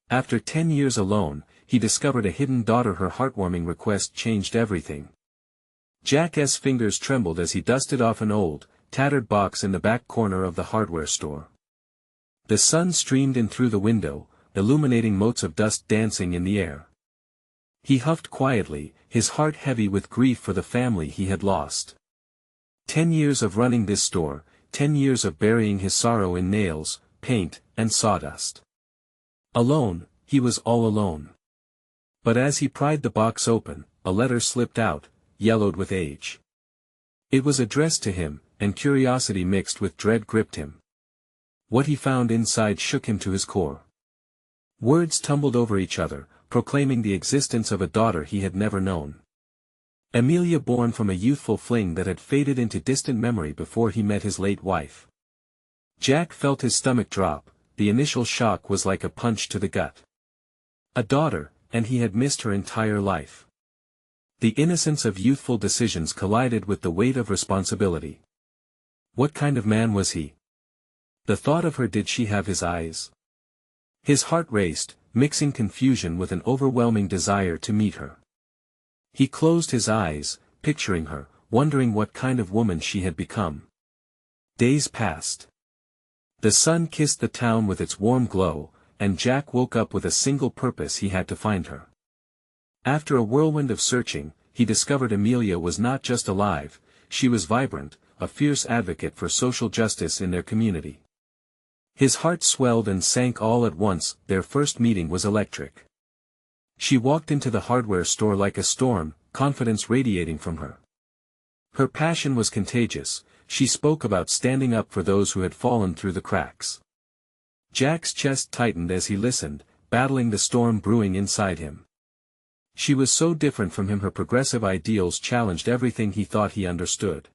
After 10 years alone, he discovered a hidden daughter. Her heartwarming request changed everything. Jack's fingers trembled as he dusted off an old, tattered box in the back corner of the hardware store. The sun streamed in through the window, illuminating motes of dust dancing in the air. He huffed quietly, his heart heavy with grief for the family he had lost. 10 years of running this store, 10 years of burying his sorrow in nails, paint, and sawdust. Alone, he was all alone. But as he pried the box open, a letter slipped out, yellowed with age. It was addressed to him, and curiosity mixed with dread gripped him. What he found inside shook him to his core. Words tumbled over each other, proclaiming the existence of a daughter he had never known. Emilia, born from a youthful fling that had faded into distant memory before he met his late wife. Jack felt his stomach drop. The initial shock was like a punch to the gut. A daughter, and he had missed her entire life. The innocence of youthful decisions collided with the weight of responsibility. What kind of man was he? The thought of her, did she have his eyes? His heart raced, mixing confusion with an overwhelming desire to meet her. He closed his eyes, picturing her, wondering what kind of woman she had become. Days passed. The sun kissed the town with its warm glow, and Jack woke up with a single purpose: he had to find her. After a whirlwind of searching, he discovered Emilia was not just alive, she was vibrant, a fierce advocate for social justice in their community. His heart swelled and sank all at once. Their first meeting was electric. She walked into the hardware store like a storm, confidence radiating from her. Her passion was contagious. She spoke about standing up for those who had fallen through the cracks. Jack's chest tightened as he listened, battling the storm brewing inside him. She was so different from him. Her progressive ideals challenged everything he thought he understood.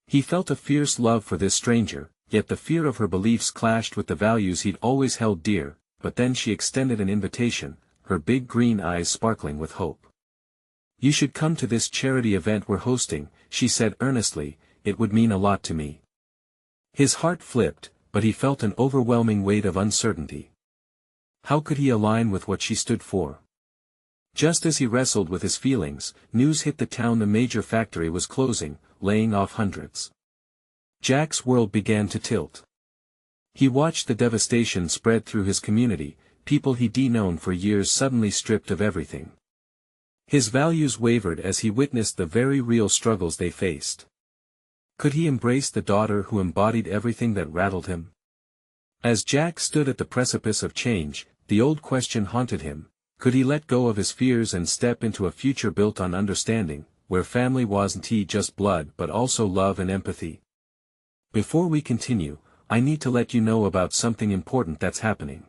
He felt a fierce love for this stranger, yet the fear of her beliefs clashed with the values he'd always held dear. But then she extended an invitation, her big green eyes sparkling with hope. "You should come to this charity event we're hosting," she said earnestly. "It would mean a lot to me." His heart flipped, but he felt an overwhelming weight of uncertainty. How could he align with what she stood for? Just as he wrestled with his feelings, news hit the town: the major factory was closing, laying off hundreds. Jack's world began to tilt. He watched the devastation spread through his community, people he'd known for years suddenly stripped of everything. His values wavered as he witnessed the very real struggles they faced. Could he embrace the daughter who embodied everything that rattled him? As Jack stood at the precipice of change, the old question haunted him: could he let go of his fears and step into a future built on understanding, where family wasn't just blood but also love and empathy? Before we continue, I need to let you know about something important that's happening.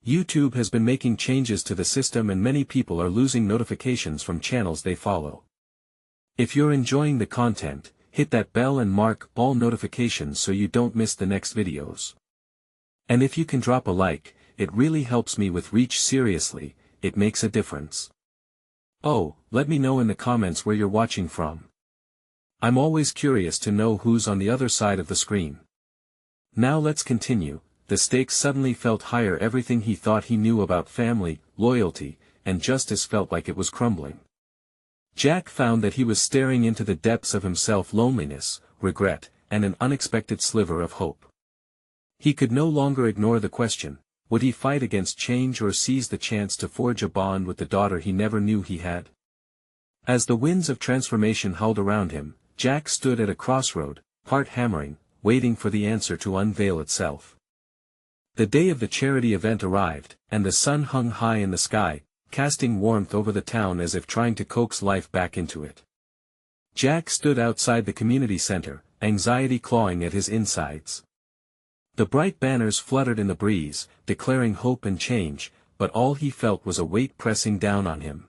YouTube has been making changes to the system and many people are losing notifications from channels they follow. If you're enjoying the content, hit that bell and mark all notifications so you don't miss the next videos. And if you can drop a like, it really helps me with reach. Seriously, it makes a difference. Oh, let me know in the comments where you're watching from. I'm always curious to know who's on the other side of the screen. Now let's continue. The stakes suddenly felt higher. Everything he thought he knew about family, loyalty, and justice felt like it was crumbling. Jack found that he was staring into the depths of himself: loneliness, regret, and an unexpected sliver of hope. He could no longer ignore the question: would he fight against change or seize the chance to forge a bond with the daughter he never knew he had? As the winds of transformation howled around him, Jack stood at a crossroad, heart hammering, waiting for the answer to unveil itself. The day of the charity event arrived, and the sun hung high in the sky, casting warmth over the town as if trying to coax life back into it. Jack stood outside the community center, anxiety clawing at his insides. The bright banners fluttered in the breeze, declaring hope and change, but all he felt was a weight pressing down on him.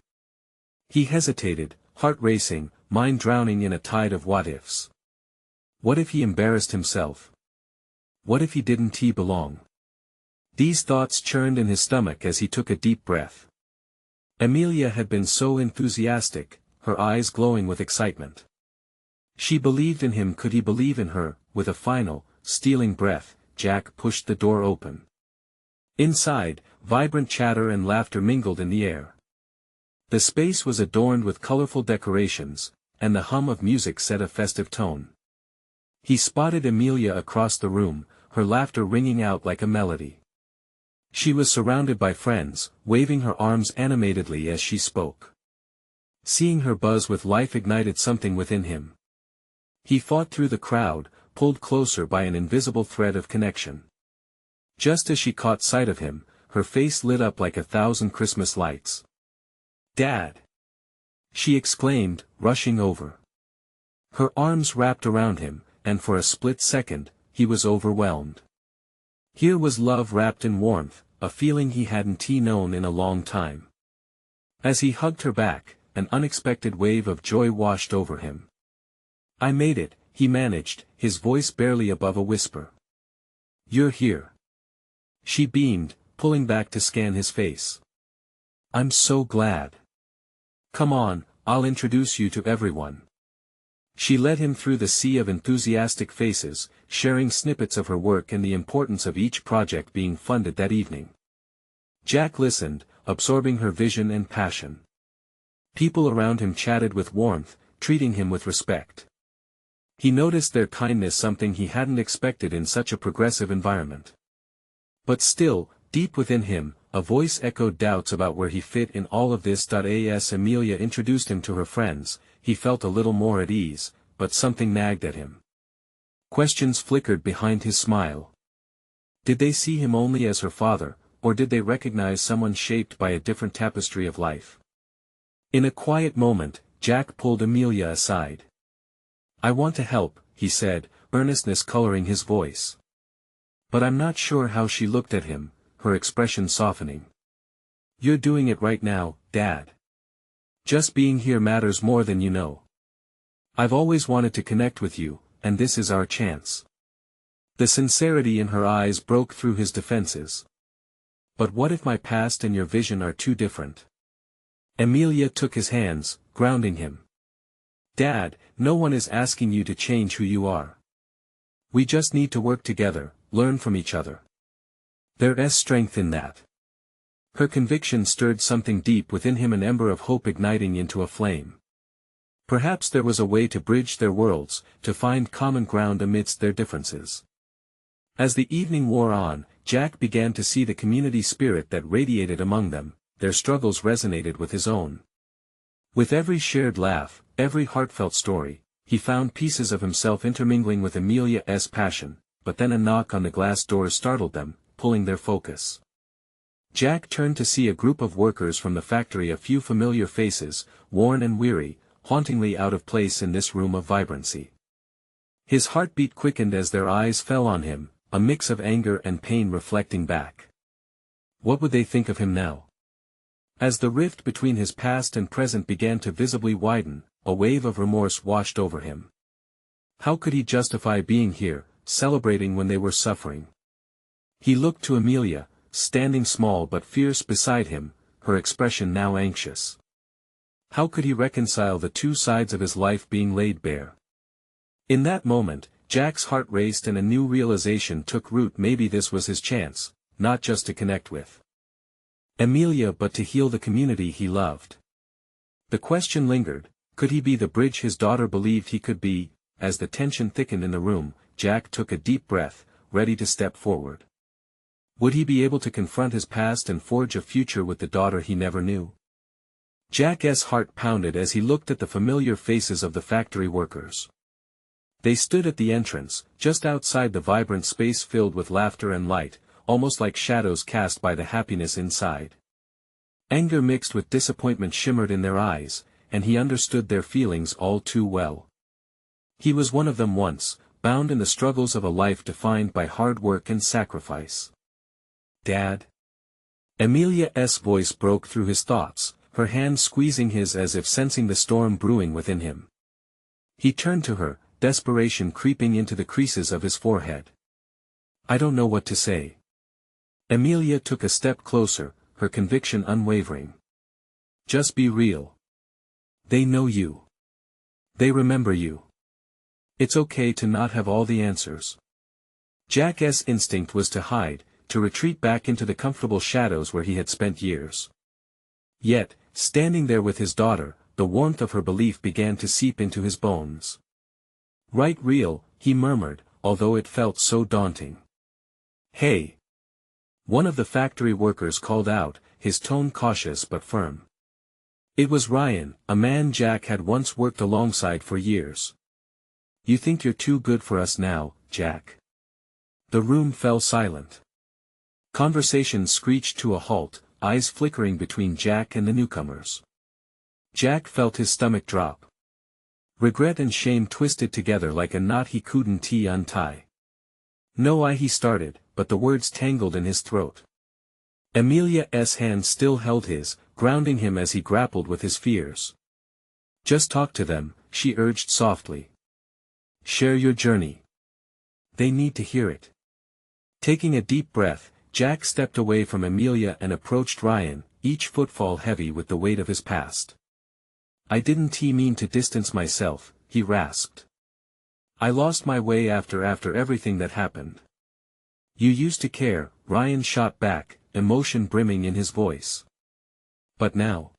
He hesitated, heart racing, mind drowning in a tide of what-ifs. What if he embarrassed himself? What if he didn't belong? These thoughts churned in his stomach as he took a deep breath. Emilia had been so enthusiastic, her eyes glowing with excitement. She believed in him. Could he believe in her? With a final, stealing breath, Jack pushed the door open. Inside, vibrant chatter and laughter mingled in the air. The space was adorned with colorful decorations, and the hum of music set a festive tone. He spotted Emilia across the room, her laughter ringing out like a melody. She was surrounded by friends, waving her arms animatedly as she spoke. Seeing her buzz with life ignited something within him. He fought through the crowd, pulled closer by an invisible thread of connection. Just as she caught sight of him, her face lit up like 1,000 Christmas lights. "Dad!" she exclaimed, rushing over. Her arms wrapped around him, and for a split second, he was overwhelmed. Here was love wrapped in warmth, a feeling he hadn't known in a long time. As he hugged her back, an unexpected wave of joy washed over him. "I made it," he managed, his voice barely above a whisper. "You're here." She beamed, pulling back to scan his face. "I'm so glad. Come on, I'll introduce you to everyone." She led him through the sea of enthusiastic faces, sharing snippets of her work and the importance of each project being funded that evening. Jack listened, absorbing her vision and passion. People around him chatted with warmth, treating him with respect. He noticed their kindness, something he hadn't expected in such a progressive environment. But still, deep within him, a voice echoed doubts about where he fit in all of this. As Emilia introduced him to her friends, he felt a little more at ease, but something nagged at him. Questions flickered behind his smile. Did they see him only as her father, or did they recognize someone shaped by a different tapestry of life? In a quiet moment, Jack pulled Emilia aside. "I want to help," he said, earnestness coloring his voice. But I'm not sure how. She looked at him, her expression softening. "You're doing it right now, Dad. Just being here matters more than you know. I've always wanted to connect with you, and this is our chance." The sincerity in her eyes broke through his defenses. "But what if my past and your vision are too different?" Emilia took his hands, grounding him. "Dad, no one is asking you to change who you are. We just need to work together, learn from each other. There's strength in that." Her conviction stirred something deep within him, an ember of hope igniting into a flame. Perhaps there was a way to bridge their worlds, to find common ground amidst their differences. As the evening wore on, Jack began to see the community spirit that radiated among them. Their struggles resonated with his own. With every shared laugh, every heartfelt story, he found pieces of himself intermingling with Emilia's passion, but then a knock on the glass door startled them, pulling their focus. Jack turned to see a group of workers from the factory, a few familiar faces, worn and weary, hauntingly out of place in this room of vibrancy. His heartbeat quickened as their eyes fell on him, a mix of anger and pain reflecting back. What would they think of him now? As the rift between his past and present began to visibly widen, a wave of remorse washed over him. How could he justify being here, celebrating when they were suffering? He looked to Emilia, standing small but fierce beside him, her expression now anxious. How could he reconcile the two sides of his life being laid bare? In that moment, Jack's heart raced and a new realization took root. Maybe this was his chance, not just to connect with Emilia but to heal the community he loved. The question lingered, could he be the bridge his daughter believed he could be? As the tension thickened in the room, Jack took a deep breath, ready to step forward. Would he be able to confront his past and forge a future with the daughter he never knew? Jack's heart pounded as he looked at the familiar faces of the factory workers. They stood at the entrance, just outside the vibrant space filled with laughter and light, almost like shadows cast by the happiness inside. Anger mixed with disappointment shimmered in their eyes, and he understood their feelings all too well. He was one of them once, bound in the struggles of a life defined by hard work and sacrifice. "Dad?" Emilia's voice broke through his thoughts, her hand squeezing his as if sensing the storm brewing within him. He turned to her, desperation creeping into the creases of his forehead. "I don't know what to say." Emilia took a step closer, her conviction unwavering. "Just be real. They know you. They remember you. It's okay to not have all the answers." Jack's instinct was to hide, to retreat back into the comfortable shadows where he had spent years. Yet, standing there with his daughter, the warmth of her belief began to seep into his bones. "Right, real," he murmured, although it felt so daunting. "Hey!" One of the factory workers called out, his tone cautious but firm. It was Ryan, a man Jack had once worked alongside for years. "You think you're too good for us now, Jack?" The room fell silent. Conversation screeched to a halt, eyes flickering between Jack and the newcomers. Jack felt his stomach drop. Regret and shame twisted together like a knot he couldn't untie. "No, he started, but the words tangled in his throat. Emilia's hand still held his, grounding him as he grappled with his fears. "Just talk to them," she urged softly. "Share your journey. They need to hear it." Taking a deep breath, Jack stepped away from Emilia and approached Ryan, each footfall heavy with the weight of his past. "I didn't mean to distance myself," he rasped. "I lost my way after everything that happened." "You used to care," Ryan shot back, emotion brimming in his voice. "But now?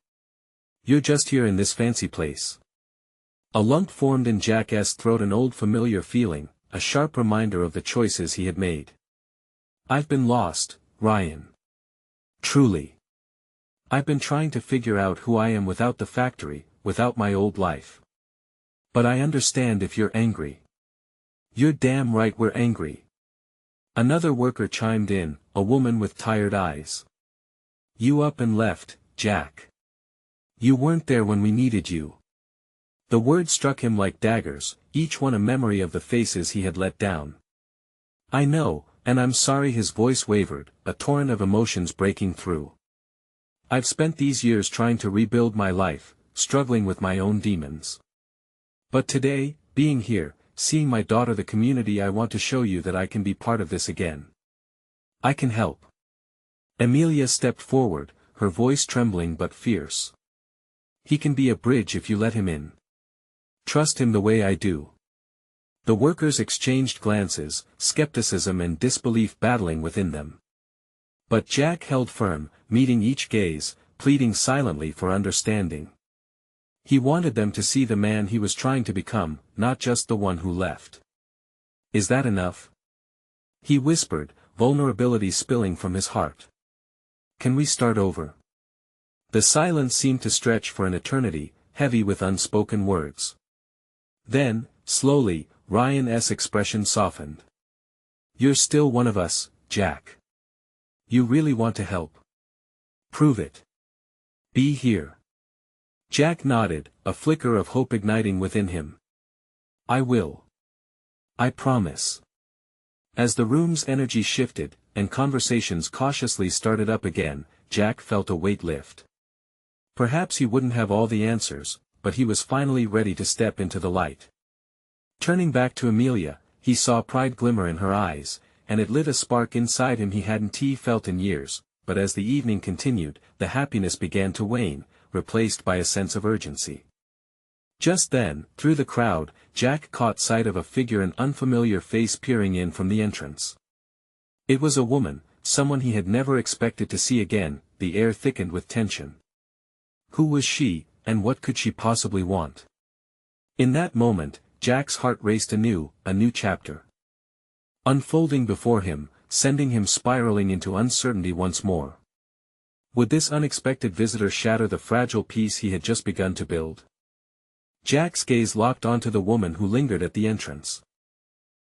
You're just here in this fancy place." A lump formed in Jack's throat, an old familiar feeling, a sharp reminder of the choices he had made. "I've been lost, Ryan. Truly. I've been trying to figure out who I am without the factory, without my old life. But I understand if you're angry." "You're damn right we're angry." Another worker chimed in, a woman with tired eyes. "You up and left, Jack. You weren't there when we needed you." The words struck him like daggers, each one a memory of the faces he had let down. "I know, and I'm sorry." His voice wavered, a torrent of emotions breaking through. "I've spent these years trying to rebuild my life, struggling with my own demons. But today, being here, seeing my daughter, the community, I want to show you that I can be part of this again. I can help." Emilia stepped forward, her voice trembling but fierce. "He can be a bridge if you let him in. Trust him the way I do." The workers exchanged glances, skepticism and disbelief battling within them. But Jack held firm, meeting each gaze, pleading silently for understanding. He wanted them to see the man he was trying to become, not just the one who left. "Is that enough?" he whispered, vulnerability spilling from his heart. "Can we start over?" The silence seemed to stretch for an eternity, heavy with unspoken words. Then, slowly, Ryan's expression softened. "You're still one of us, Jack. You really want to help? Prove it. Be here." Jack nodded, a flicker of hope igniting within him. "I will. I promise." As the room's energy shifted, and conversations cautiously started up again, Jack felt a weight lift. Perhaps he wouldn't have all the answers, but he was finally ready to step into the light. Turning back to Emilia, he saw pride glimmer in her eyes, and it lit a spark inside him he hadn't felt in years, but as the evening continued, the happiness began to wane, replaced by a sense of urgency. Just then, through the crowd, Jack caught sight of a figure, an unfamiliar face peering in from the entrance. It was a woman, someone he had never expected to see again. The air thickened with tension. Who was she, and what could she possibly want? In that moment, Jack's heart raced anew, a new chapter unfolding before him, sending him spiraling into uncertainty once more. Would this unexpected visitor shatter the fragile peace he had just begun to build? Jack's gaze locked onto the woman who lingered at the entrance.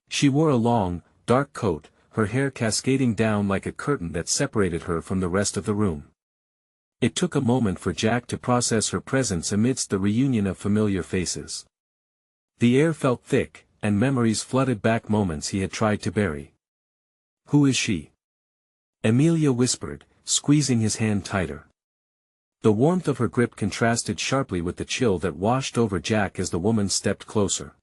She wore a long, dark coat, her hair cascading down like a curtain that separated her from the rest of the room. It took a moment for Jack to process her presence amidst the reunion of familiar faces. The air felt thick, and memories flooded back moments he had tried to bury. "Who is she?" Emilia whispered, squeezing his hand tighter. The warmth of her grip contrasted sharply with the chill that washed over Jack as the woman stepped closer.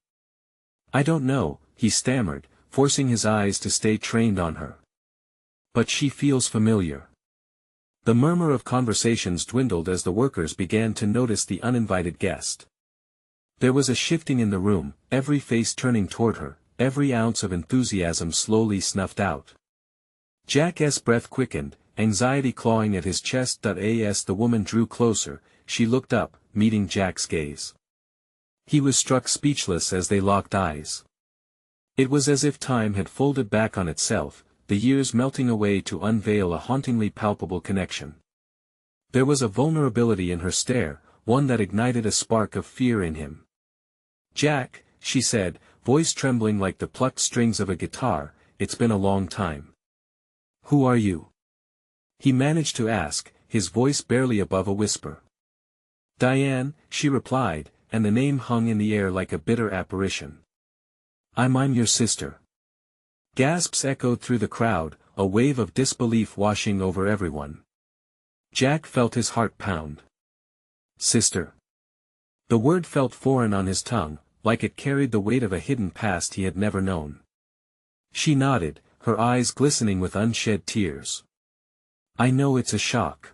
"I don't know," he stammered, forcing his eyes to stay trained on her. "But she feels familiar." The murmur of conversations dwindled as the workers began to notice the uninvited guest. There was a shifting in the room, every face turning toward her, every ounce of enthusiasm slowly snuffed out. Jack's breath quickened, anxiety clawing at his chest. As the woman drew closer, she looked up, meeting Jack's gaze. He was struck speechless as they locked eyes. It was as if time had folded back on itself, the years melting away to unveil a hauntingly palpable connection. There was a vulnerability in her stare, one that ignited a spark of fear in him. "Jack," she said, voice trembling like the plucked strings of a guitar, "it's been a long time. Who are you?" He managed to ask, his voice barely above a whisper. "Diane," she replied, and the name hung in the air like a bitter apparition. I'm your sister." Gasps echoed through the crowd, a wave of disbelief washing over everyone. Jack felt his heart pound. Sister. The word felt foreign on his tongue, like it carried the weight of a hidden past he had never known. She nodded, her eyes glistening with unshed tears. "I know it's a shock.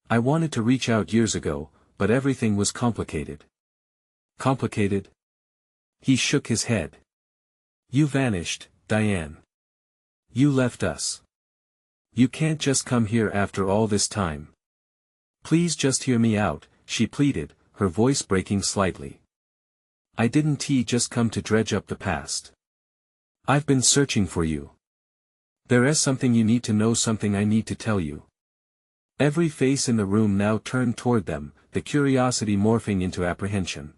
I wanted to reach out years ago, but everything was complicated." "Complicated?" He shook his head. "You vanished, Diane. You left us. You can't just come here after all this time. Please just hear me out," she pleaded, her voice breaking slightly. "I didn't just come to dredge up the past. I've been searching for you. There is something you need to know, something I need to tell you." Every face in the room now turned toward them, the curiosity morphing into apprehension.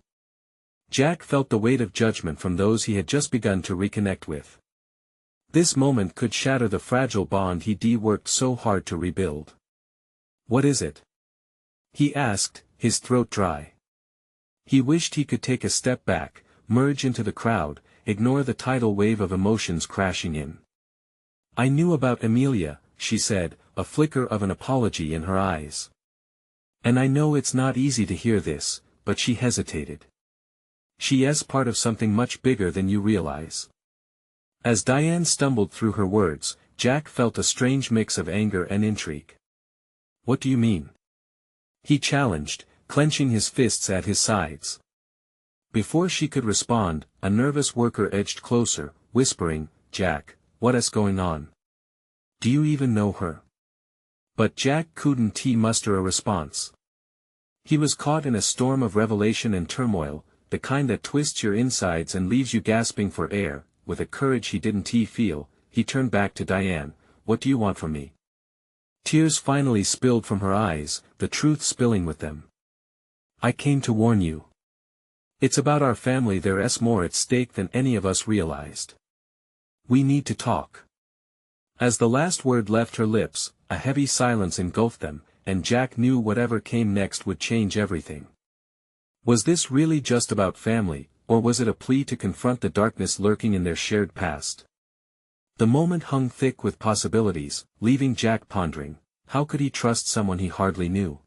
Jack felt the weight of judgment from those he had just begun to reconnect with. This moment could shatter the fragile bond he'd worked so hard to rebuild. "What is it?" he asked, his throat dry. He wished he could take a step back, merge into the crowd, ignore the tidal wave of emotions crashing in. "I knew about Emilia," she said, a flicker of an apology in her eyes. "And I know it's not easy to hear this," but she hesitated. "She is part of something much bigger than you realize." As Diane stumbled through her words, Jack felt a strange mix of anger and intrigue. "What do you mean?" he challenged, clenching his fists at his sides. Before she could respond, a nervous worker edged closer, whispering, "Jack, what's going on? Do you even know her?" But Jack couldn't muster a response. He was caught in a storm of revelation and turmoil, the kind that twists your insides and leaves you gasping for air. With a courage he didn't feel, he turned back to Diane. "What do you want from me?" Tears finally spilled from her eyes, the truth spilling with them. "I came to warn you. It's about our family. There's more at stake than any of us realized. We need to talk." As the last word left her lips, a heavy silence engulfed them, and Jack knew whatever came next would change everything. Was this really just about family, or was it a plea to confront the darkness lurking in their shared past? The moment hung thick with possibilities, leaving Jack pondering, how could he trust someone he hardly knew?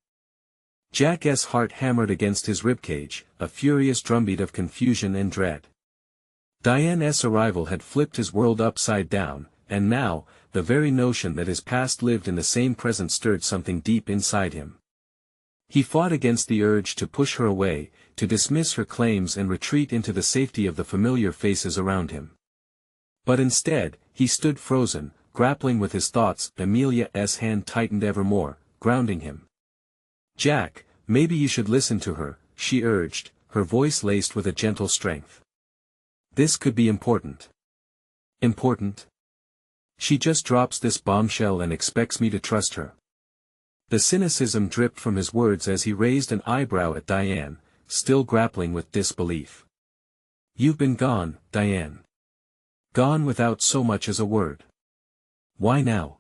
Jack's heart hammered against his ribcage, a furious drumbeat of confusion and dread. Diane's arrival had flipped his world upside down, and now, the very notion that his past lived in the same present stirred something deep inside him. He fought against the urge to push her away, to dismiss her claims and retreat into the safety of the familiar faces around him. But instead, he stood frozen, grappling with his thoughts. Emilia's hand tightened ever more, grounding him. "Jack, maybe you should listen to her," she urged, her voice laced with a gentle strength. "This could be important." "Important? She just drops this bombshell and expects me to trust her." The cynicism dripped from his words as he raised an eyebrow at Diane, still grappling with disbelief. "You've been gone, Diane. Gone without so much as a word. Why now?"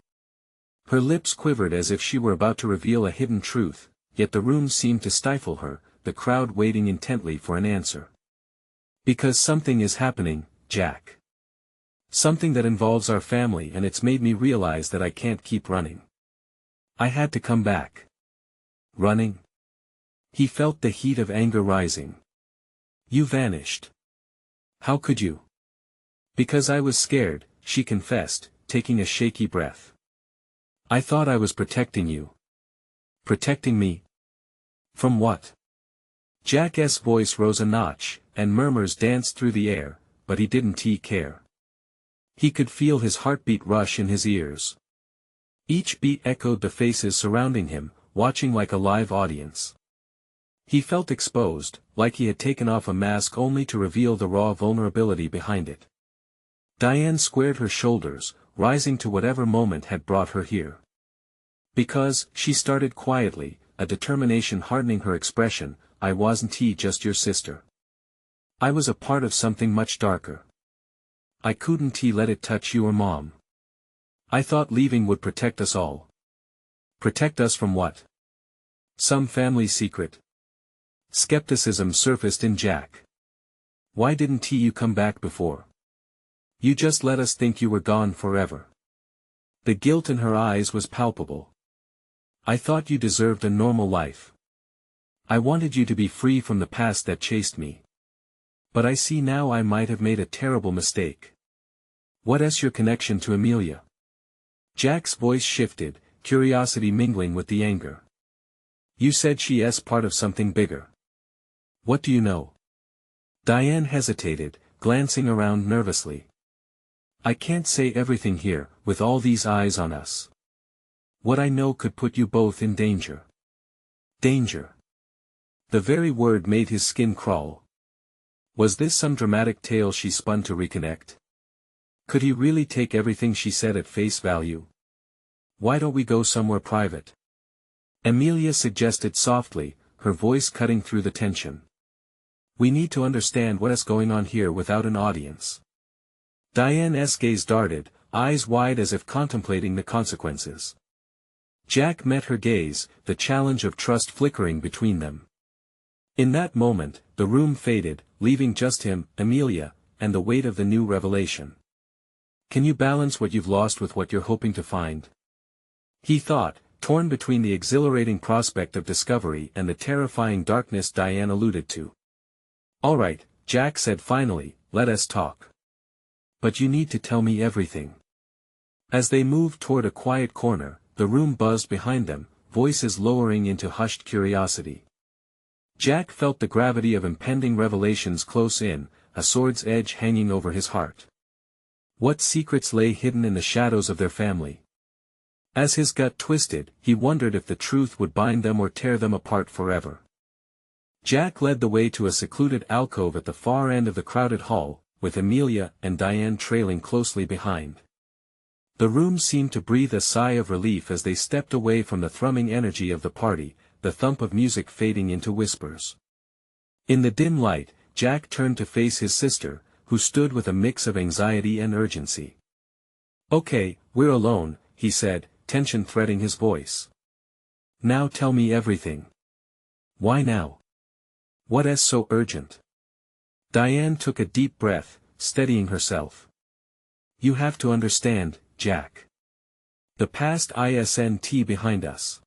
Her lips quivered as if she were about to reveal a hidden truth, yet the room seemed to stifle her, the crowd waiting intently for an answer. "Because something is happening, Jack. Something that involves our family, and it's made me realize that I can't keep running. I had to come back." "Running?" He felt the heat of anger rising. "You vanished. How could you?" "Because I was scared," she confessed, taking a shaky breath. "I thought I was protecting you." "Protecting me? From what?" Jack's voice rose a notch, and murmurs danced through the air, but he didn't care. He could feel his heartbeat rush in his ears. Each beat echoed the faces surrounding him, watching like a live audience. He felt exposed, like he had taken off a mask only to reveal the raw vulnerability behind it. Diane squared her shoulders, rising to whatever moment had brought her here. Because, she started quietly, a determination hardening her expression, I wasn't just your sister. I was a part of something much darker. I couldn't let it touch you or Mom. I thought leaving would protect us all. Protect us from what? Some family secret. Skepticism surfaced in Jack. Why didn't you come back before? You just let us think you were gone forever. The guilt in her eyes was palpable. I thought you deserved a normal life. I wanted you to be free from the past that chased me. But I see now I might have made a terrible mistake. What is your connection to Emilia? Jack's voice shifted, curiosity mingling with the anger. You said she is part of something bigger. What do you know? Diane hesitated, glancing around nervously. I can't say everything here, with all these eyes on us. What I know could put you both in danger. Danger. The very word made his skin crawl. Was this some dramatic tale she spun to reconnect? Could he really take everything she said at face value? Why don't we go somewhere private? Emilia suggested softly, her voice cutting through the tension. We need to understand what is going on here without an audience. Diane's gaze darted, eyes wide as if contemplating the consequences. Jack met her gaze, the challenge of trust flickering between them. In that moment, the room faded, leaving just him, Emilia, and the weight of the new revelation. Can you balance what you've lost with what you're hoping to find? He thought, torn between the exhilarating prospect of discovery and the terrifying darkness Diane alluded to. All right, Jack said finally, let us talk. But you need to tell me everything. As they moved toward a quiet corner, the room buzzed behind them, voices lowering into hushed curiosity. Jack felt the gravity of impending revelations close in, a sword's edge hanging over his heart. What secrets lay hidden in the shadows of their family? As his gut twisted, he wondered if the truth would bind them or tear them apart forever. Jack led the way to a secluded alcove at the far end of the crowded hall, with Emilia and Diane trailing closely behind. The room seemed to breathe a sigh of relief as they stepped away from the thrumming energy of the party, the thump of music fading into whispers. In the dim light, Jack turned to face his sister, who stood with a mix of anxiety and urgency. Okay, we're alone, he said, tension threading his voice. Now tell me everything. Why now? What is so urgent? Diane took a deep breath, steadying herself. You have to understand, Jack. The past isn't behind us.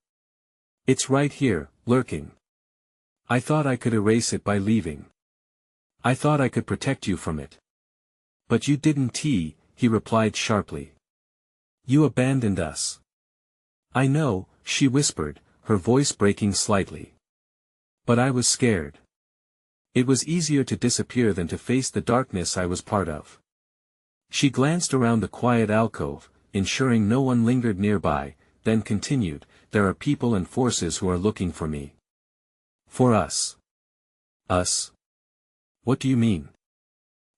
It's right here, lurking. I thought I could erase it by leaving. I thought I could protect you from it. But you didn't, he replied sharply. You abandoned us. I know, she whispered, her voice breaking slightly. But I was scared. It was easier to disappear than to face the darkness I was part of. She glanced around the quiet alcove, ensuring no one lingered nearby, then continued, there are people and forces who are looking for me. For us. Us? What do you mean?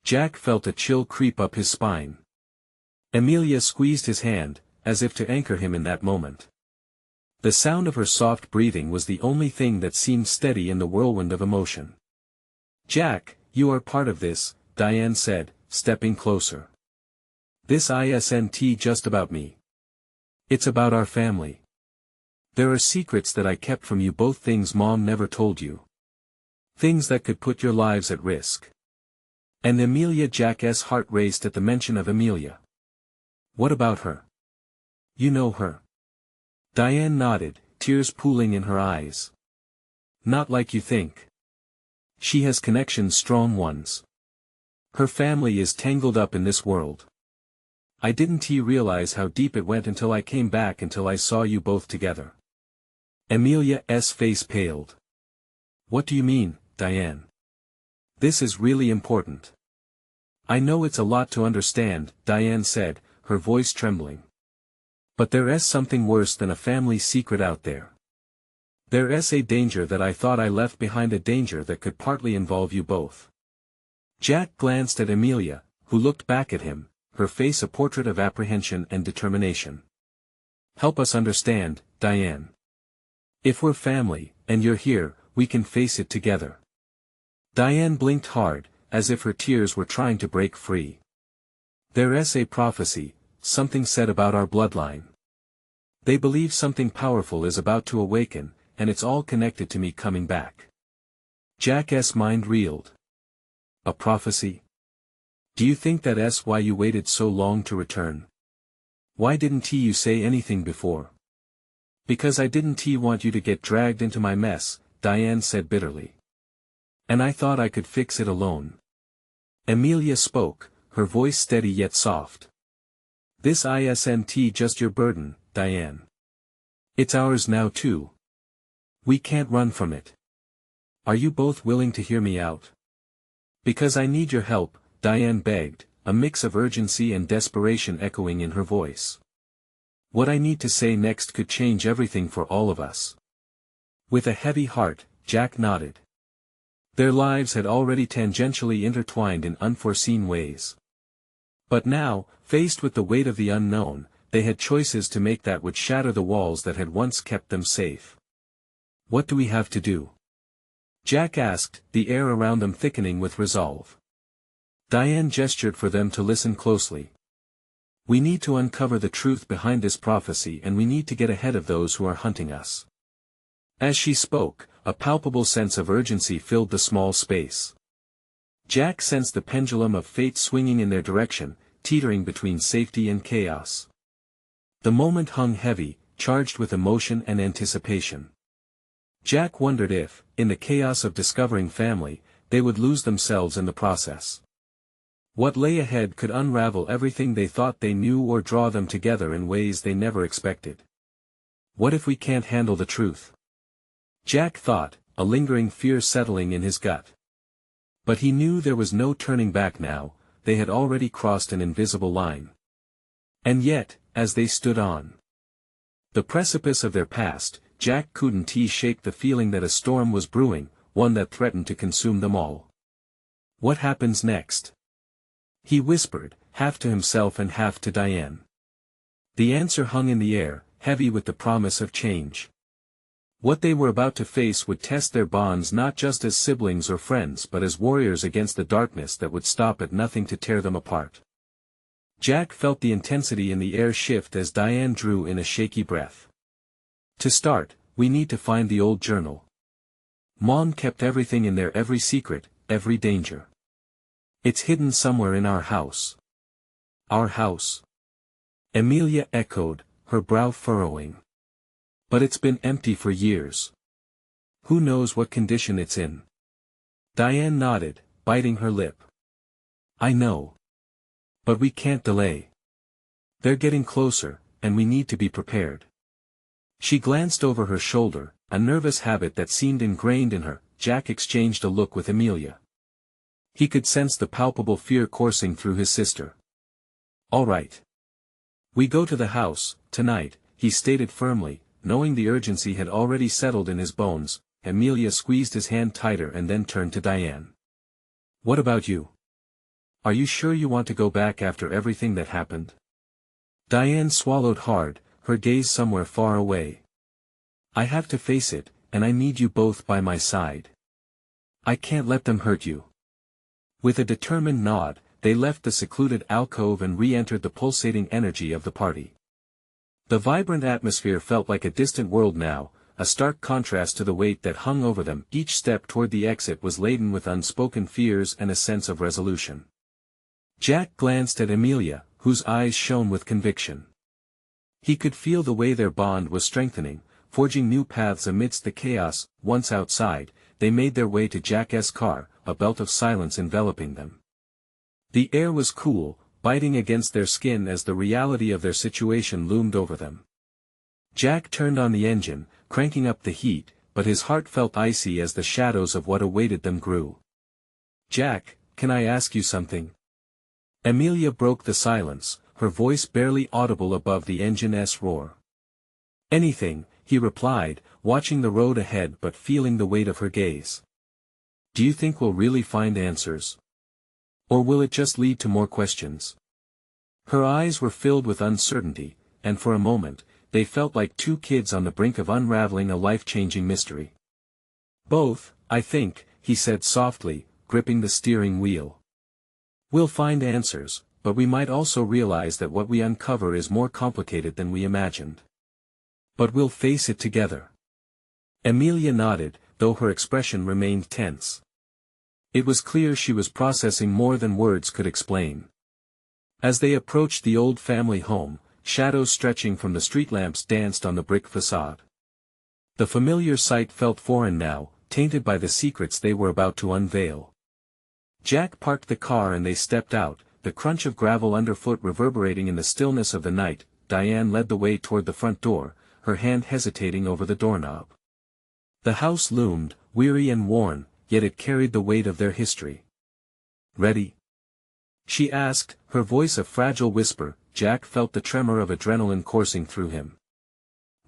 Jack felt a chill creep up his spine. Emilia squeezed his hand, as if to anchor him in that moment. The sound of her soft breathing was the only thing that seemed steady in the whirlwind of emotion. Jack, you are part of this, Diane said, stepping closer. This isn't just about me. It's about our family. There are secrets that I kept from you both, things Mom never told you. Things that could put your lives at risk. And Emilia, Jack's heart raced at the mention of Emilia. What about her? You know her. Diane nodded, tears pooling in her eyes. Not like you think. She has connections, strong ones. Her family is tangled up in this world. I didn't realize how deep it went until I came back, until I saw you both together. Emilia's face paled. What do you mean, Diane? This is really important. I know it's a lot to understand, Diane said, her voice trembling. But there is something worse than a family secret out there. There is a danger that I thought I left behind, a danger that could partly involve you both. Jack glanced at Emilia, who looked back at him, her face a portrait of apprehension and determination. Help us understand, Diane. If we're family, and you're here, we can face it together. Diane blinked hard, as if her tears were trying to break free. There is a prophecy, something said about our bloodline. They believe something powerful is about to awaken, and it's all connected to me coming back. Jack's mind reeled. A prophecy? Do you think that's why you waited so long to return? Why didn't you say anything before? Because I didn't want you to get dragged into my mess, Diane said bitterly. And I thought I could fix it alone. Emilia spoke, her voice steady yet soft. This isn't just your burden, Diane. It's ours now too. We can't run from it. Are you both willing to hear me out? Because I need your help, Diane begged, a mix of urgency and desperation echoing in her voice. What I need to say next could change everything for all of us. With a heavy heart, Jack nodded. Their lives had already tangentially intertwined in unforeseen ways. But now, faced with the weight of the unknown, they had choices to make that would shatter the walls that had once kept them safe. What do we have to do? Jack asked, the air around them thickening with resolve. Diane gestured for them to listen closely. We need to uncover the truth behind this prophecy, and we need to get ahead of those who are hunting us. As she spoke, a palpable sense of urgency filled the small space. Jack sensed the pendulum of fate swinging in their direction, teetering between safety and chaos. The moment hung heavy, charged with emotion and anticipation. Jack wondered if, in the chaos of discovering family, they would lose themselves in the process. What lay ahead could unravel everything they thought they knew or draw them together in ways they never expected. What if we can't handle the truth? Jack thought, a lingering fear settling in his gut. But he knew there was no turning back now, they had already crossed an invisible line. And yet, as they stood on the precipice of their past, Jack couldn't shake the feeling that a storm was brewing, one that threatened to consume them all. What happens next? He whispered, half to himself and half to Diane. The answer hung in the air, heavy with the promise of change. What they were about to face would test their bonds not just as siblings or friends but as warriors against the darkness that would stop at nothing to tear them apart. Jack felt the intensity in the air shift as Diane drew in a shaky breath. To start, we need to find the old journal. Mom kept everything in there, every secret, every danger. It's hidden somewhere in our house. Our house? Emilia echoed, her brow furrowing. But it's been empty for years. Who knows what condition it's in? Diane nodded, biting her lip. I know. But we can't delay. They're getting closer, and we need to be prepared. She glanced over her shoulder, a nervous habit that seemed ingrained in her. Jack exchanged a look with Emilia. He could sense the palpable fear coursing through his sister. All right. We go to the house, tonight, he stated firmly, knowing the urgency had already settled in his bones. Emilia squeezed his hand tighter and then turned to Diane. What about you? Are you sure you want to go back after everything that happened? Diane swallowed hard, her gaze somewhere far away. I have to face it, and I need you both by my side. I can't let them hurt you. With a determined nod, they left the secluded alcove and re-entered the pulsating energy of the party. The vibrant atmosphere felt like a distant world now, a stark contrast to the weight that hung over them. Each step toward the exit was laden with unspoken fears and a sense of resolution. Jack glanced at Emilia, whose eyes shone with conviction. He could feel the way their bond was strengthening, forging new paths amidst the chaos. Once outside, they made their way to Jack's car, a belt of silence enveloping them. The air was cool, biting against their skin as the reality of their situation loomed over them. Jack turned on the engine, cranking up the heat, but his heart felt icy as the shadows of what awaited them grew. Jack, can I ask you something? Emilia broke the silence, her voice barely audible above the engine's roar. Anything, he replied, watching the road ahead but feeling the weight of her gaze. Do you think we'll really find answers? Or will it just lead to more questions? Her eyes were filled with uncertainty, and for a moment, they felt like two kids on the brink of unraveling a life-changing mystery. Both, I think, he said softly, gripping the steering wheel. We'll find answers, but we might also realize that what we uncover is more complicated than we imagined. But we'll face it together. Emilia nodded, though her expression remained tense. It was clear she was processing more than words could explain. As they approached the old family home, shadows stretching from the street lamps danced on the brick facade. The familiar sight felt foreign now, tainted by the secrets they were about to unveil. Jack parked the car and they stepped out, the crunch of gravel underfoot reverberating in the stillness of the night. Diane led the way toward the front door, her hand hesitating over the doorknob. The house loomed, weary and worn, yet it carried the weight of their history. Ready? She asked, her voice a fragile whisper. Jack felt the tremor of adrenaline coursing through him.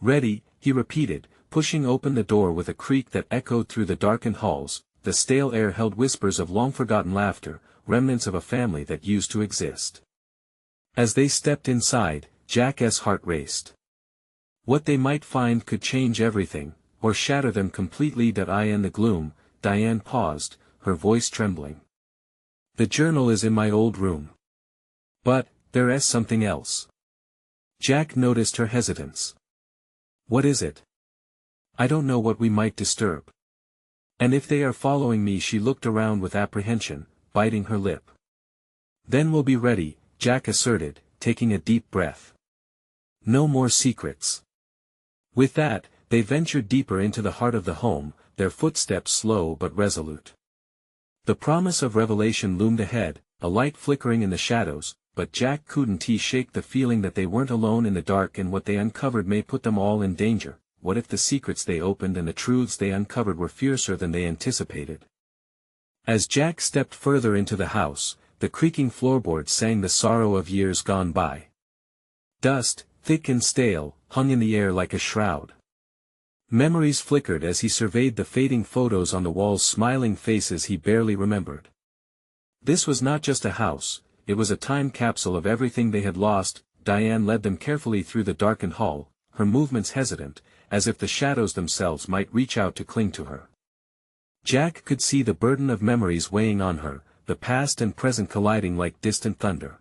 Ready, he repeated, pushing open the door with a creak that echoed through the darkened halls. The stale air held whispers of long-forgotten laughter, remnants of a family that used to exist. As they stepped inside, Jack's heart raced. What they might find could change everything, or shatter them completely. In the gloom, Diane paused, her voice trembling. The journal is in my old room. But, there is something else. Jack noticed her hesitance. What is it? I don't know what we might disturb. And if they are following me? She looked around with apprehension, biting her lip. Then we'll be ready, Jack asserted, taking a deep breath. No more secrets. With that, they ventured deeper into the heart of the home, their footsteps slow but resolute. The promise of revelation loomed ahead, a light flickering in the shadows, but Jack couldn't shake the feeling that they weren't alone in the dark, and what they uncovered may put them all in danger. What if the secrets they opened and the truths they uncovered were fiercer than they anticipated? As Jack stepped further into the house, the creaking floorboards sang the sorrow of years gone by. Dust, thick and stale, hung in the air like a shroud. Memories flickered as he surveyed the fading photos on the walls, smiling faces he barely remembered. This was not just a house, it was a time capsule of everything they had lost. Diane led them carefully through the darkened hall, her movements hesitant, as if the shadows themselves might reach out to cling to her. Jack could see the burden of memories weighing on her, the past and present colliding like distant thunder.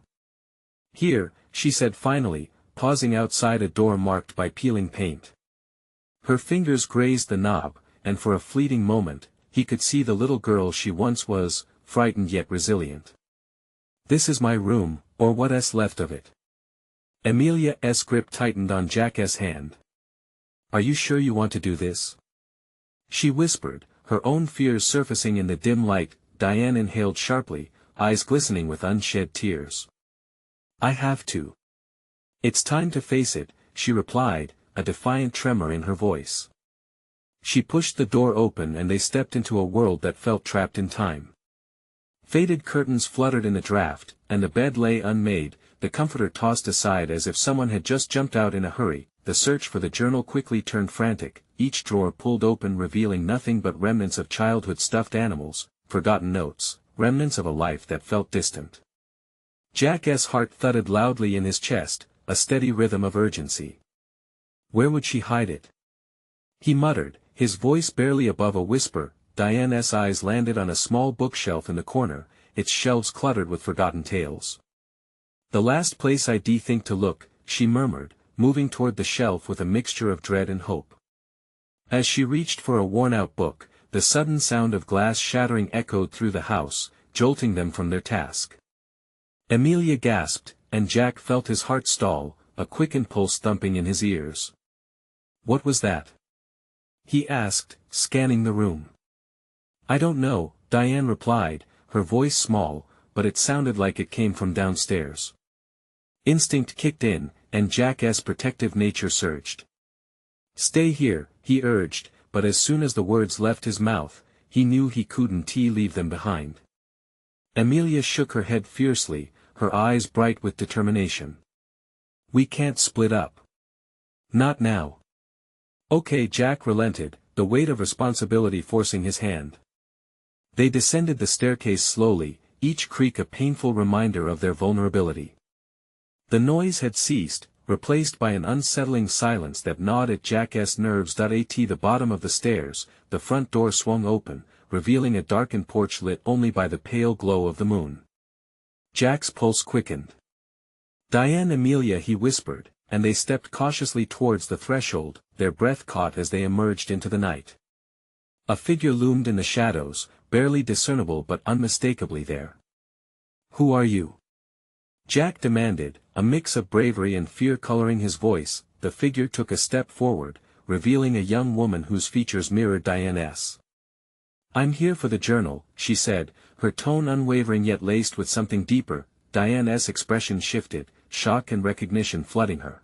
Here, she said finally, pausing outside a door marked by peeling paint. Her fingers grazed the knob, and for a fleeting moment, he could see the little girl she once was, frightened yet resilient. This is my room, or what's left of it. Emilia's grip tightened on Jack's hand. Are you sure you want to do this? She whispered, her own fears surfacing in the dim light. Diane inhaled sharply, eyes glistening with unshed tears. I have to. It's time to face it, she replied, a defiant tremor in her voice. She pushed the door open and they stepped into a world that felt trapped in time. Faded curtains fluttered in the draft, and the bed lay unmade, the comforter tossed aside as if someone had just jumped out in a hurry. The search for the journal quickly turned frantic, each drawer pulled open revealing nothing but remnants of childhood stuffed animals, forgotten notes, remnants of a life that felt distant. Jack's heart thudded loudly in his chest, a steady rhythm of urgency. Where would she hide it? He muttered, his voice barely above a whisper. Diane's eyes landed on a small bookshelf in the corner, its shelves cluttered with forgotten tales. The last place I'd think to look, she murmured, moving toward the shelf with a mixture of dread and hope. As she reached for a worn-out book, the sudden sound of glass shattering echoed through the house, jolting them from their task. Emilia gasped, and Jack felt his heart stall, a quickened pulse thumping in his ears. What was that? He asked, scanning the room. I don't know, Diane replied, her voice small, but it sounded like it came from downstairs. Instinct kicked in, and Jack's protective nature surged. Stay here, he urged, but as soon as the words left his mouth, he knew he couldn't leave them behind. Emilia shook her head fiercely, her eyes bright with determination. "We can't split up. Not now." "Okay." Jack relented, the weight of responsibility forcing his hand. They descended the staircase slowly, each creak a painful reminder of their vulnerability. The noise had ceased, replaced by an unsettling silence that gnawed at Jack's nerves. At the bottom of the stairs, the front door swung open, revealing a darkened porch lit only by the pale glow of the moon. Jack's pulse quickened. "Diane, Emilia," he whispered, and they stepped cautiously towards the threshold, their breath caught as they emerged into the night. A figure loomed in the shadows, barely discernible but unmistakably there. "Who are you?" Jack demanded, a mix of bravery and fear coloring his voice. The figure took a step forward, revealing a young woman whose features mirrored Diane's. "I'm here for the journal," she said, her tone unwavering yet laced with something deeper. Diane's expression shifted, shock and recognition flooding her.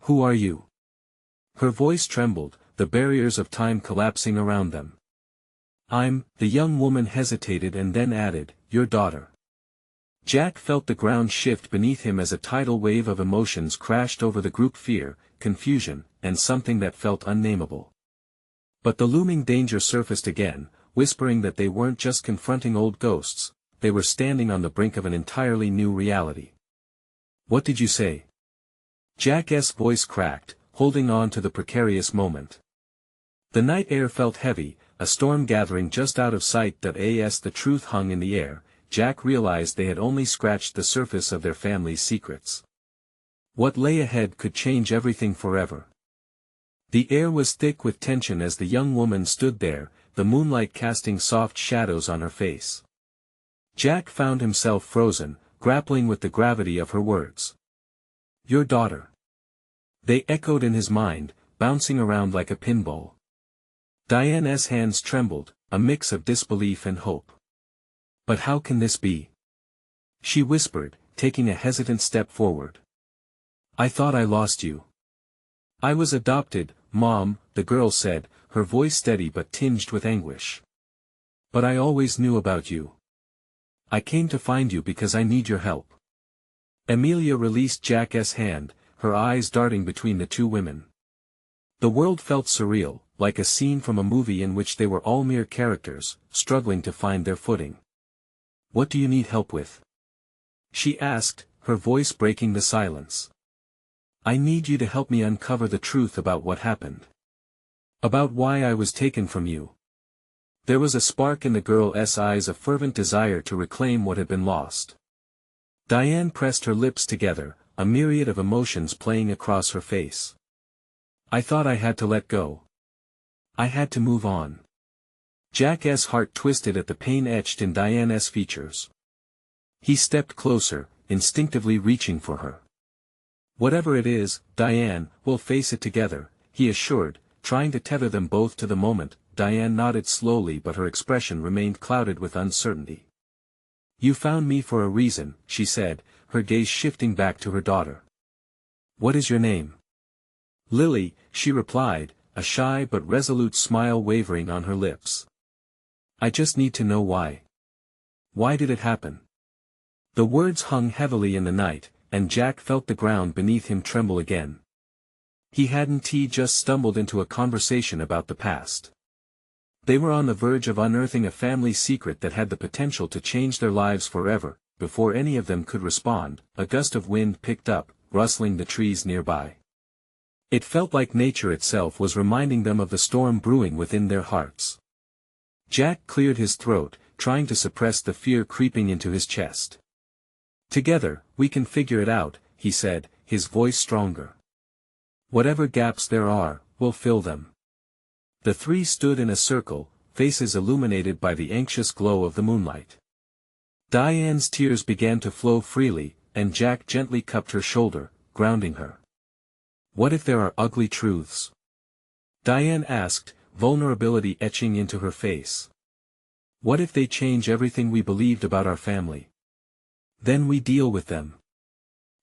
"Who are you?" Her voice trembled, the barriers of time collapsing around them. The young woman hesitated and then added, "Your daughter." Jack felt the ground shift beneath him as a tidal wave of emotions crashed over the group: fear, confusion, and something that felt unnameable. But the looming danger surfaced again, whispering that they weren't just confronting old ghosts, they were standing on the brink of an entirely new reality. "What did you say?" Jack's voice cracked, holding on to the precarious moment. The night air felt heavy, a storm gathering just out of sight. As the truth hung in the air, Jack realized they had only scratched the surface of their family's secrets. What lay ahead could change everything forever. The air was thick with tension as the young woman stood there, the moonlight casting soft shadows on her face. Jack found himself frozen, grappling with the gravity of her words. "Your daughter." They echoed in his mind, bouncing around like a pinball. Diane's hands trembled, a mix of disbelief and hope. "But how can this be?" she whispered, taking a hesitant step forward. "I thought I lost you." "I was adopted, Mom," the girl said, her voice steady but tinged with anguish. "But I always knew about you. I came to find you because I need your help." Emilia released Jack's hand, her eyes darting between the two women. The world felt surreal, like a scene from a movie in which they were all mere characters, struggling to find their footing. "What do you need help with?" she asked, her voice breaking the silence. "I need you to help me uncover the truth about what happened. About why I was taken from you." There was a spark in the girl's eyes, a fervent desire to reclaim what had been lost. Diane pressed her lips together, a myriad of emotions playing across her face. "I thought I had to let go. I had to move on." Jack's heart twisted at the pain etched in Diane's features. He stepped closer, instinctively reaching for her. "Whatever it is, Diane, we'll face it together," he assured, trying to tether them both to the moment. Diane nodded slowly, but her expression remained clouded with uncertainty. "You found me for a reason," she said, her gaze shifting back to her daughter. "What is your name?" "Lily," she replied, a shy but resolute smile wavering on her lips. "I just need to know why. Why did it happen?" The words hung heavily in the night, and Jack felt the ground beneath him tremble again. He hadn't just stumbled into a conversation about the past. They were on the verge of unearthing a family secret that had the potential to change their lives forever. Before any of them could respond, a gust of wind picked up, rustling the trees nearby. It felt like nature itself was reminding them of the storm brewing within their hearts. Jack cleared his throat, trying to suppress the fear creeping into his chest. "Together, we can figure it out," he said, his voice stronger. "Whatever gaps there are, we'll fill them." The three stood in a circle, faces illuminated by the anxious glow of the moonlight. Diane's tears began to flow freely, and Jack gently cupped her shoulder, grounding her. "What if there are ugly truths?" Diane asked, vulnerability etching into her face. "What if they change everything we believed about our family? Then we deal with them."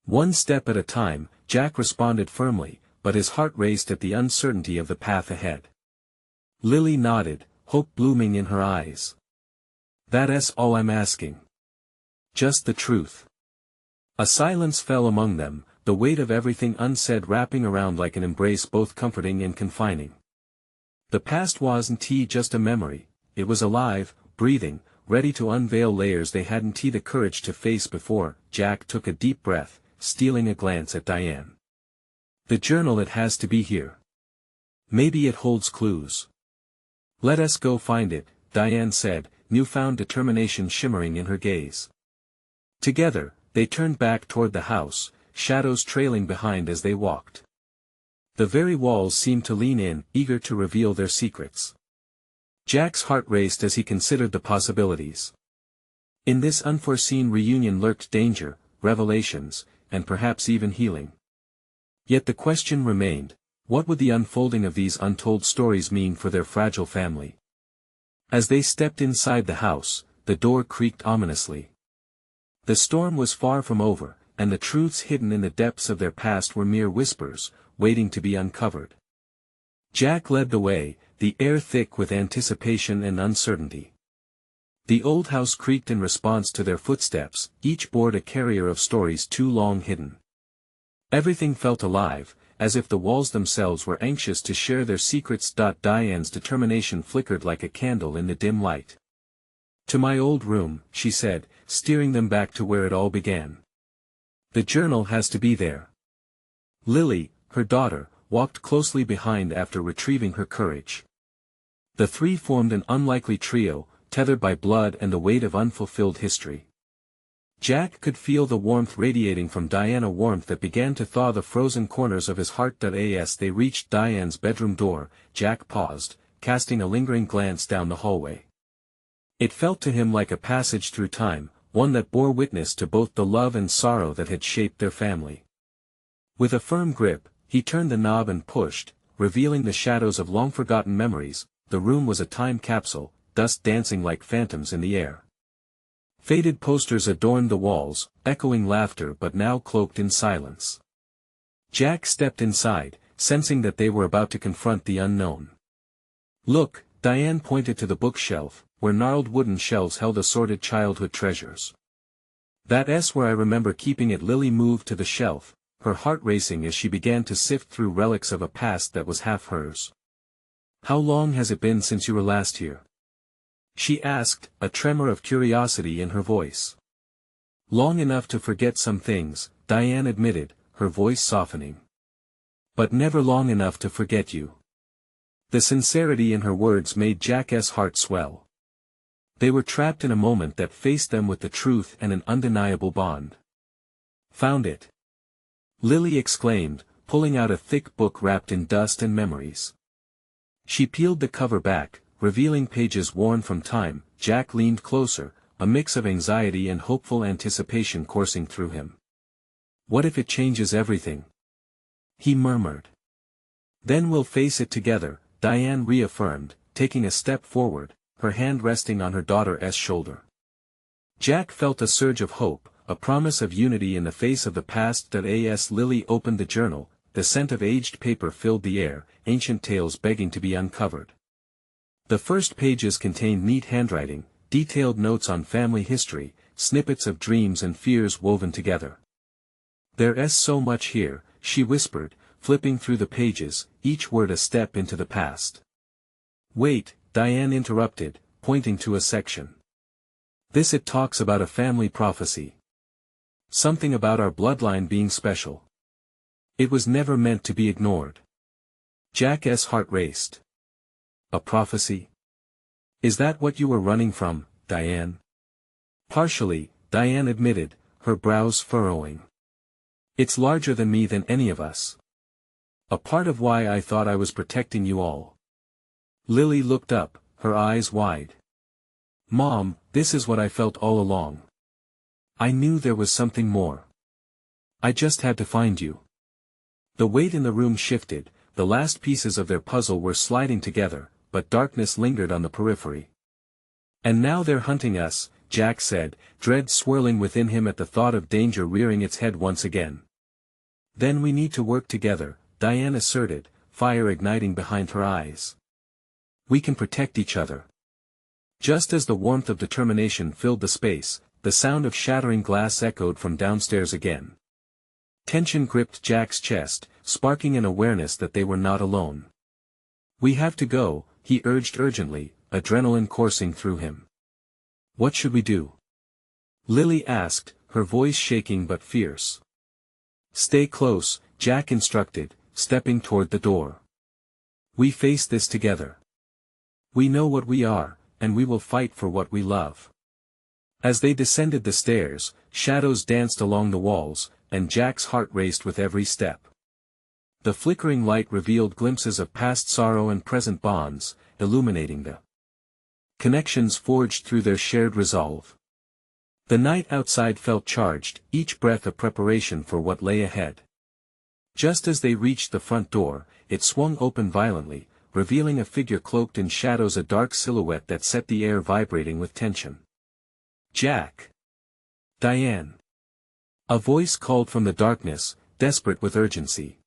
"One step at a time," Jack responded firmly, but his heart raced at the uncertainty of the path ahead. Lily nodded, hope blooming in her eyes. "That's all I'm asking. Just the truth." A silence fell among them, the weight of everything unsaid wrapping around like an embrace both comforting and confining. The past wasn't just a memory, it was alive, breathing, ready to unveil layers they hadn't the courage to face before. Jack took a deep breath, stealing a glance at Diane. The journal, it has to be here. Maybe it holds clues. Let us go find it, Diane said, newfound determination shimmering in her gaze. Together, they turned back toward the house, shadows trailing behind as they walked. The very walls seemed to lean in, eager to reveal their secrets. Jack's heart raced as he considered the possibilities. In this unforeseen reunion lurked danger, revelations, and perhaps even healing. Yet the question remained, what would the unfolding of these untold stories mean for their fragile family? As they stepped inside the house, the door creaked ominously. The storm was far from over, and the truths hidden in the depths of their past were mere whispers, waiting to be uncovered. Jack led the way, the air thick with anticipation and uncertainty. The old house creaked in response to their footsteps, each board a carrier of stories too long hidden. Everything felt alive, as if the walls themselves were anxious to share their secrets. Diane's determination flickered like a candle in the dim light. To my old room, she said, steering them back to where it all began. The journal has to be there. Lily, her daughter, walked closely behind after retrieving her courage. The three formed an unlikely trio, tethered by blood and the weight of unfulfilled history. Jack could feel the warmth radiating from Diane, a warmth that began to thaw the frozen corners of his heart. As they reached Diane's bedroom door, Jack paused, casting a lingering glance down the hallway. It felt to him like a passage through time, one that bore witness to both the love and sorrow that had shaped their family. With a firm grip, he turned the knob and pushed, revealing the shadows of long-forgotten memories. The room was a time capsule, dust dancing like phantoms in the air. Faded posters adorned the walls, echoing laughter but now cloaked in silence. Jack stepped inside, sensing that they were about to confront the unknown. Look, Diane pointed to the bookshelf, where gnarled wooden shelves held assorted childhood treasures. That's where I remember keeping it. Lily moved to the shelf, her heart racing as she began to sift through relics of a past that was half hers. How long has it been since you were last here? She asked, a tremor of curiosity in her voice. Long enough to forget some things, Diane admitted, her voice softening. But never long enough to forget you. The sincerity in her words made Jack's heart swell. They were trapped in a moment that faced them with the truth and an undeniable bond. Found it! Lily exclaimed, pulling out a thick book wrapped in dust and memories. She peeled the cover back, revealing pages worn from time. Jack leaned closer, a mix of anxiety and hopeful anticipation coursing through him. What if it changes everything? He murmured. Then we'll face it together, Diane reaffirmed, taking a step forward, her hand resting on her daughter's shoulder. Jack felt a surge of hope, a promise of unity in the face of the past. As Lily opened the journal, the scent of aged paper filled the air, ancient tales begging to be uncovered. The first pages contained neat handwriting, detailed notes on family history, snippets of dreams and fears woven together. There's so much here, she whispered, flipping through the pages, each word a step into the past. Wait, Diane interrupted, pointing to a section. It talks about a family prophecy. Something about our bloodline being special. It was never meant to be ignored. Jack's heart raced. A prophecy? Is that what you were running from, Diane? Partially, Diane admitted, her brows furrowing. It's larger than me, than any of us. A part of why I thought I was protecting you all. Lily looked up, her eyes wide. Mom, this is what I felt all along. I knew there was something more. I just had to find you. The weight in the room shifted, the last pieces of their puzzle were sliding together, but darkness lingered on the periphery. And now they're hunting us, Jack said, dread swirling within him at the thought of danger rearing its head once again. Then we need to work together, Diane asserted, fire igniting behind her eyes. We can protect each other. Just as the warmth of determination filled the space, the sound of shattering glass echoed from downstairs again. Tension gripped Jack's chest, sparking an awareness that they were not alone. "We have to go," he urged urgently, adrenaline coursing through him. "What should we do?" Lily asked, her voice shaking but fierce. "Stay close," Jack instructed, stepping toward the door. "We face this together. We know what we are, and we will fight for what we love." As they descended the stairs, shadows danced along the walls, and Jack's heart raced with every step. The flickering light revealed glimpses of past sorrow and present bonds, illuminating the connections forged through their shared resolve. The night outside felt charged, each breath a preparation for what lay ahead. Just as they reached the front door, it swung open violently, revealing a figure cloaked in shadows, a dark silhouette that set the air vibrating with tension. "Jack! Diane!" A voice called from the darkness, desperate with urgency.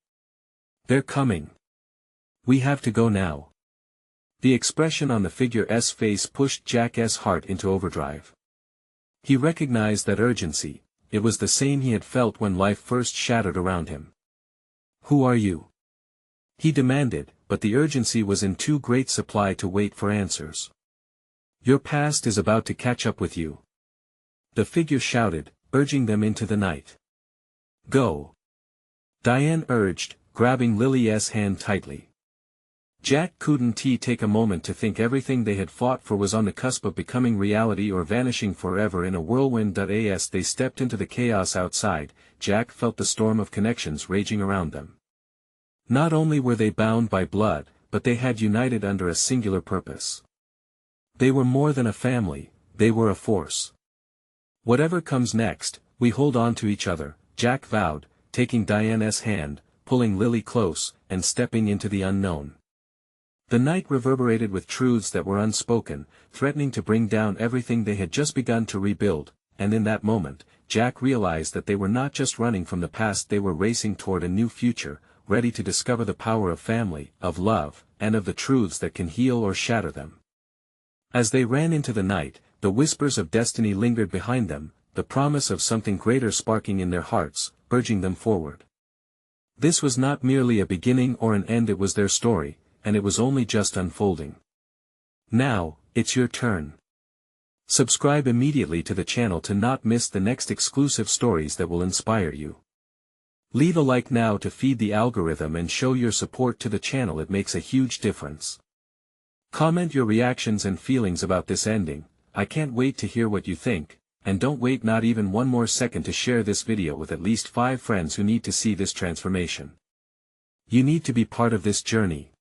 "They're coming. We have to go now." The expression on the figure's face pushed Jack's heart into overdrive. He recognized that urgency. It was the same he had felt when life first shattered around him. "Who are you?" he demanded, but the urgency was in too great supply to wait for answers. "Your past is about to catch up with you," the figure shouted, urging them into the night. "Go," Diane urged, grabbing Lily's hand tightly. Jack couldn't take a moment to think everything they had fought for was on the cusp of becoming reality or vanishing forever in a whirlwind. As they stepped into the chaos outside, Jack felt the storm of connections raging around them. Not only were they bound by blood, but they had united under a singular purpose. They were more than a family, they were a force. "Whatever comes next, we hold on to each other," Jack vowed, taking Diane's hand, pulling Lily close, and stepping into the unknown. The night reverberated with truths that were unspoken, threatening to bring down everything they had just begun to rebuild, and in that moment, Jack realized that they were not just running from the past, they were racing toward a new future, ready to discover the power of family, of love, and of the truths that can heal or shatter them. As they ran into the night, the whispers of destiny lingered behind them, the promise of something greater sparking in their hearts, urging them forward. This was not merely a beginning or an end, it was their story, and it was only just unfolding. Now, it's your turn. Subscribe immediately to the channel to not miss the next exclusive stories that will inspire you. Leave a like now to feed the algorithm and show your support to the channel, it makes a huge difference. Comment your reactions and feelings about this ending. I can't wait to hear what you think, and don't wait not even one more second to share this video with at least 5 friends who need to see this transformation. You need to be part of this journey.